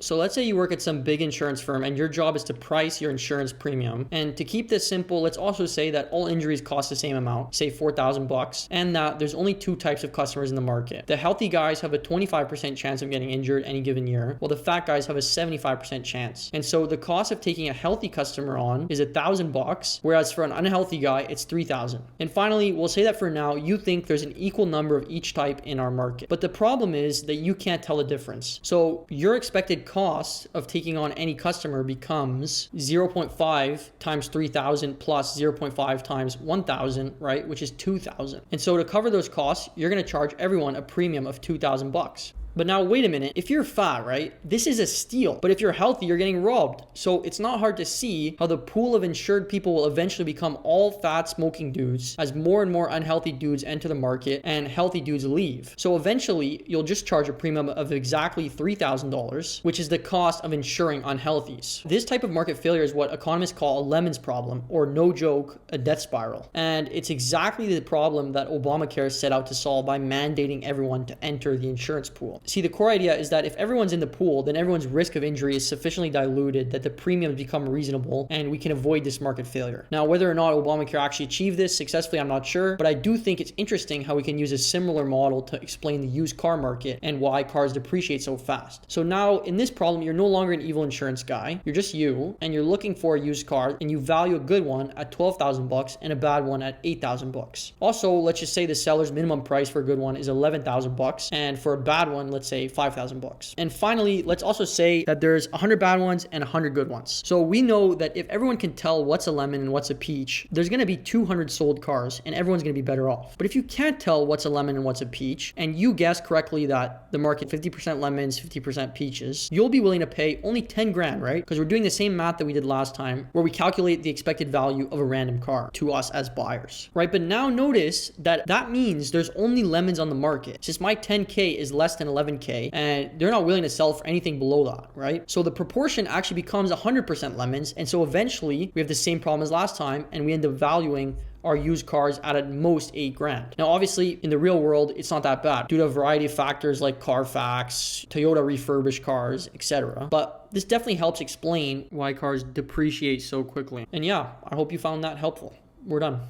So let's say you work at some big insurance firm and your job is to price your insurance premium. And to keep this simple, let's also say that all injuries cost the same amount, say $4,000, and that there's only two types of customers in the market. The healthy guys have a 25% chance of getting injured any given year, while the fat guys have a 75% chance. And so the cost of taking a healthy customer on is $1,000, whereas for an unhealthy guy, it's $3,000. And finally, we'll say that for now, you think there's an equal number of each type in our market. But the problem is that you can't tell the difference. So your expected cost of taking on any customer becomes 0.5 times 3,000 plus 0.5 times 1,000, right? Which is 2,000. And so to cover those costs, you're going to charge everyone a premium of $2,000. But now wait a minute, if you're fat, right, this is a steal. But if you're healthy, you're getting robbed. So it's not hard to see how the pool of insured people will eventually become all fat smoking dudes as more and more unhealthy dudes enter the market and healthy dudes leave. So eventually you'll just charge a premium of exactly $3,000, which is the cost of insuring unhealthies. This type of market failure is what economists call a lemons problem, or no joke, a death spiral. And it's exactly the problem that Obamacare set out to solve by mandating everyone to enter the insurance pool. See, the core idea is that if everyone's in the pool, then everyone's risk of injury is sufficiently diluted that the premiums become reasonable and we can avoid this market failure. Now, whether or not Obamacare actually achieved this successfully, I'm not sure, but I do think it's interesting how we can use a similar model to explain the used car market and why cars depreciate so fast. So now in this problem, you're no longer an evil insurance guy. You're just you, and you're looking for a used car and you value a good one at $12,000 and a bad one at $8,000. Also, let's just say the seller's minimum price for a good one is $11,000 and for a bad one, let's say $5,000. And finally, let's also say that there's 100 bad ones and 100 good ones. So we know that if everyone can tell what's a lemon and what's a peach, there's going to be 200 sold cars and everyone's going to be better off. But if you can't tell what's a lemon and what's a peach, and you guess correctly that the market 50% lemons, 50% peaches, you'll be willing to pay only 10 grand, right? Because we're doing the same math that we did last time, where we calculate the expected value of a random car to us as buyers, right? But now notice that that means there's only lemons on the market. Since my 10K is less than 11K, and they're not willing to sell for anything below that, right? So the proportion actually becomes 100% lemons, and so eventually we have the same problem as last time, and we end up valuing our used cars at most 8 grand. Now, obviously, in the real world, it's not that bad due to a variety of factors like Carfax, Toyota refurbished cars, etc. But this definitely helps explain why cars depreciate so quickly. And yeah, I hope you found that helpful. We're done.